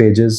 pages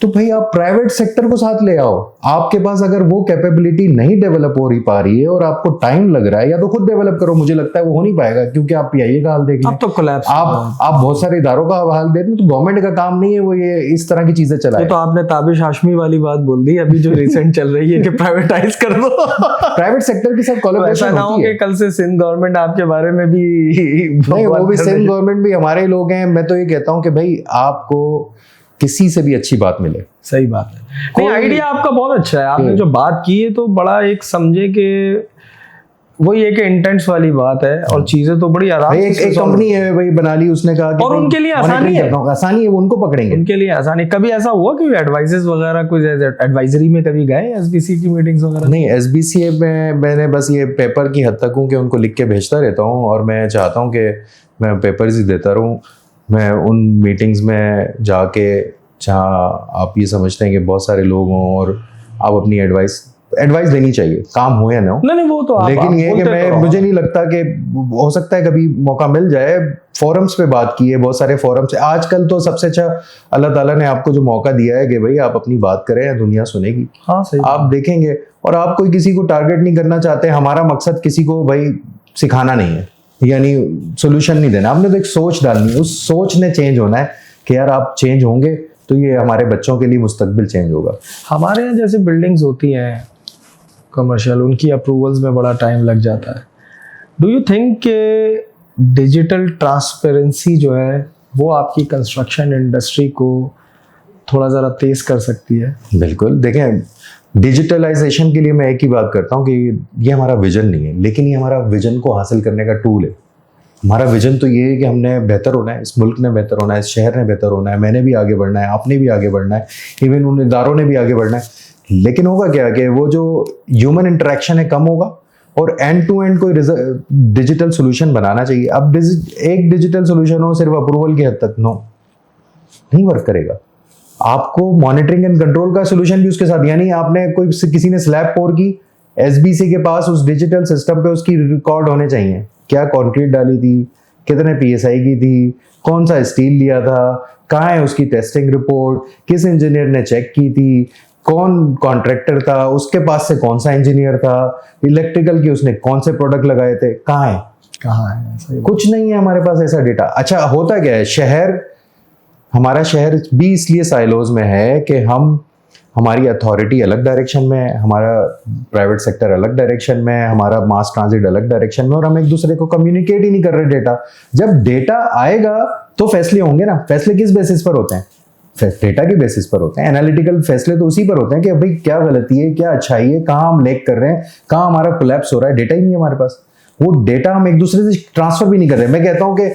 तो भाई आप प्राइवेट सेक्टर को साथ ले आओ। आपके पास अगर वो कैपेबिलिटी नहीं डेवलप हो रही पा रही है और आपको टाइम लग रहा है, या तो खुद डेवलप करो। मुझे लगता है वो हो नहीं पाएगा, क्योंकि आप पीआईए का हाल देख लें, अब तो कोलैप्स, आप बहुत सारे इदारों का हाल देख लें, तो गवर्नमेंट का काम नहीं है वो ये इस तरह की चीजें चलाए। तो आपने ताबिश हाशमी वाली बात बोल दी अभी जो रिसेंट चल रही है कि प्राइवेटाइज कर दो। प्राइवेट सेक्टर के साथ कोलैबोरेशन ना हो कि कल से सिंध गवर्नमेंट आपके बारे में भी नहीं, वो भी सिंध गवर्नमेंट भी हमारे लोग हैं। मैं तो ये कहता हूँ कि भाई आपको किसी से भी अच्छी बात मिले। सही बात है। नहीं, आइडिया आपका बहुत अच्छा है। आपने जो बात की है तो बड़ा एक समझे कि वही एक इंटेंट्स वाली बात है, और चीजें तो बड़ी आराम से एक कंपनी है भाई बना ली, उसने कहा कि और उनके लिए आसानी है, वो उनको पकड़ेंगे, उनके लिए आसानी। कभी ऐसा हुआ कि एडवाइजेस वगैरह कुछ एडवाइजरी में कभी गए एसबीसी की मीटिंग्स वगैरह? नहीं, एसबीसी में मैंने बस ये पेपर की हद तक हूँ कि उनको लिख के भेजता रहता हूँ, और मैं चाहता हूँ कि मैं पेपर्स ही देता रहूँ। मैं उन मीटिंग्स में जाके जहाँ आप ये समझते हैं कि बहुत सारे लोग हों और आप अपनी एडवाइस देनी चाहिए, काम हो या ना हो। नहीं, वो तो लेकिन ये कि मुझे नहीं लगता कि हो सकता है कभी मौका मिल जाए। फोरम्स पे बात की है, बहुत सारे फोरम्स है आजकल। तो सबसे अच्छा अल्लाह ताला ने आपको जो मौका दिया है कि भाई आप अपनी बात करें, दुनिया सुनेगी। हाँ, सही। आप देखेंगे, और आप कोई किसी को टारगेट नहीं करना चाहते। हमारा मकसद किसी को भाई सिखाना नहीं है, यानी सोल्यूशन नहीं देना। आपने तो एक सोच डालनी है, उस सोच ने चेंज होना है कि यार आप चेंज होंगे तो ये हमारे बच्चों के लिए मुस्तकबिल चेंज होगा। हमारे यहाँ जैसे बिल्डिंग्स होती हैं कमर्शियल, उनकी अप्रूवल्स में बड़ा टाइम लग जाता है। डू यू थिंक कि डिजिटल ट्रांसपेरेंसी जो है वो आपकी कंस्ट्रक्शन इंडस्ट्री को थोड़ा ज़रा तेज़ कर सकती है? बिल्कुल। देखें, डिजिटलाइजेशन के लिए मैं एक ही बात करता हूँ कि ये हमारा विजन नहीं है, लेकिन ये हमारा विजन को हासिल करने का टूल है। हमारा विजन तो ये है कि हमने बेहतर होना है, इस मुल्क ने बेहतर होना है, इस शहर ने बेहतर होना है, मैंने भी आगे बढ़ना है, आपने भी आगे बढ़ना है, इवन उन इदारों ने भी आगे बढ़ना है। लेकिन होगा क्या कि वो जो ह्यूमन इंटरेक्शन है कम होगा, और एंड टू एंड कोई डिजिटल सोल्यूशन बनाना चाहिए। अब एक डिजिटल सोल्यूशन हो सिर्फ अप्रूवल की हद तक, नो, नहीं वर्क करेगा। आपको मॉनिटरिंग एंड कंट्रोल का सोल्यूशन भी उसके साथ, यानी आपने किसी ने स्लैब पोर की, एसबीसी के पास उस डिजिटल सिस्टम पे उसकी रिकॉर्ड होने चाहिए। क्या कंक्रीट डाली थी, कितने पीएसआई की थी, कौन सा स्टील लिया था, कहाँ है उसकी टेस्टिंग रिपोर्ट, किस इंजीनियर ने चेक की थी, कौन कॉन्ट्रैक्टर था, उसके पास से कौन सा इंजीनियर था, इलेक्ट्रिकल की उसने कौन से प्रोडक्ट लगाए थे, कहाँ है? कुछ नहीं है हमारे पास ऐसा डेटा। अच्छा, होता क्या है, हमारा शहर भी इसलिए साइलोज में है कि हमारी अथॉरिटी अलग डायरेक्शन में है, हमारा प्राइवेट सेक्टर अलग डायरेक्शन में है, हमारा मास ट्रांजिट अलग डायरेक्शन में, और हम एक दूसरे को कम्युनिकेट ही नहीं कर रहे डेटा। जब डेटा आएगा तो फैसले होंगे ना। फैसले किस बेसिस पर होते हैं? डेटा के बेसिस पर होते हैं। एनालिटिकल फैसले तो उसी पर होते हैं कि भाई क्या गलती है, क्या अच्छाई है, कहाँ हम लेक कर रहे हैं, कहाँ हमारा कोलैप्स हो रहा है। डेटा ही नहीं है हमारे पास। वो डेटा हम एक दूसरे से ट्रांसफर भी नहीं कर रहे। मैं कहता हूँ कि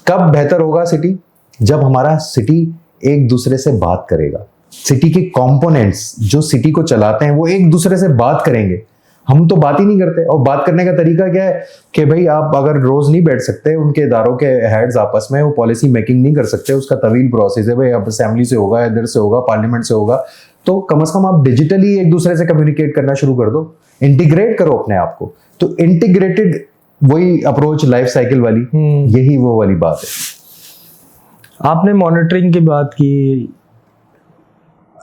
कब बेहतर होगा सिटी, जब हमारा सिटी एक दूसरे से बात करेगा। सिटी के कंपोनेंट्स जो सिटी को चलाते हैं वो एक दूसरे से बात करेंगे। हम तो बात ही नहीं करते। और बात करने का तरीका क्या है कि भाई आप अगर रोज नहीं बैठ सकते, उनके इदारों के हेड्स आपस में वो पॉलिसी मेकिंग नहीं कर सकते, उसका तवील प्रोसेस है भाई, अब असेंबली से होगा, इधर से होगा, पार्लियामेंट से होगा, तो कम से कम आप डिजिटली एक दूसरे से कम्युनिकेट करना शुरू कर दो, इंटीग्रेट करो अपने आप को। तो इंटीग्रेटेड वही अप्रोच लाइफ साइकिल वाली, यही वो वाली बात है। आपने मॉनिटरिंग की बात की।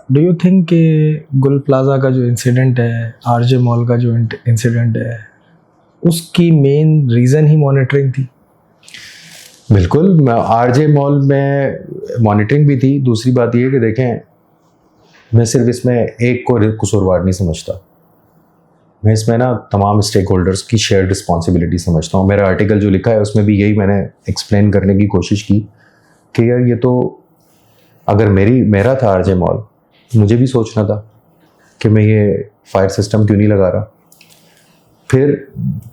डू यू थिंक कि गुल प्लाजा का जो इंसिडेंट है, आरजे मॉल का जो इंसिडेंट है, उसकी मेन रीज़न ही मॉनिटरिंग थी? बिल्कुल, आरजे मॉल में मॉनिटरिंग भी थी। दूसरी बात ये कि देखें, मैं सिर्फ इसमें एक को कसूरवार नहीं समझता, मैं इसमें ना तमाम स्टेक होल्डर्स की शेयर्ड रिस्पॉन्सिबिलिटी समझता हूँ। मेरा आर्टिकल जो लिखा है उसमें भी यही मैंने एक्सप्लेन करने की कोशिश की कि यार ये तो अगर मेरा था आरजे मॉल, मुझे भी सोचना था कि मैं ये फायर सिस्टम क्यों नहीं लगा रहा। फिर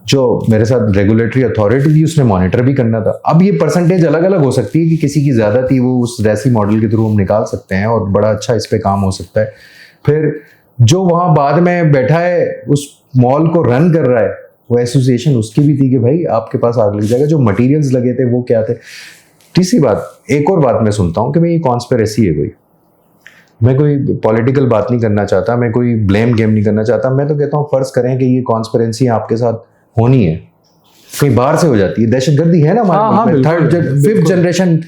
जो मेरे साथ रेगुलेटरी अथॉरिटी थी उसने मॉनिटर भी करना था। अब ये परसेंटेज अलग अलग हो सकती है कि किसी की ज़्यादा थी, वो उस रैसी मॉडल के थ्रू हम निकाल सकते हैं और बड़ा अच्छा इस पर काम हो सकता है। फिर जो वहाँ बाद में बैठा है उस मॉल को रन कर रहा है, वो एसोसिएशन उसकी भी थी कि भाई आपके पास आग लग जाएगा। जो मटीरियल्स लगे थे वो क्या थे। तीसरी बात, एक और बात मैं सुनता हूँ कि भाई ये कॉन्स्पिरेसी है कोई। मैं कोई पॉलिटिकल बात नहीं करना चाहता, मैं कोई ब्लेम गेम नहीं करना चाहता। मैं तो कहता हूँ फर्ज करें कि ये कॉन्स्पिरेसी आपके साथ होनी है, कहीं बाहर से हो जाती है, दहशतगर्दी है ना हमारे, थर्ड फिफ्थ जनरेशन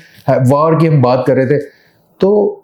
वॉर की हम बात कर रहे थे, तो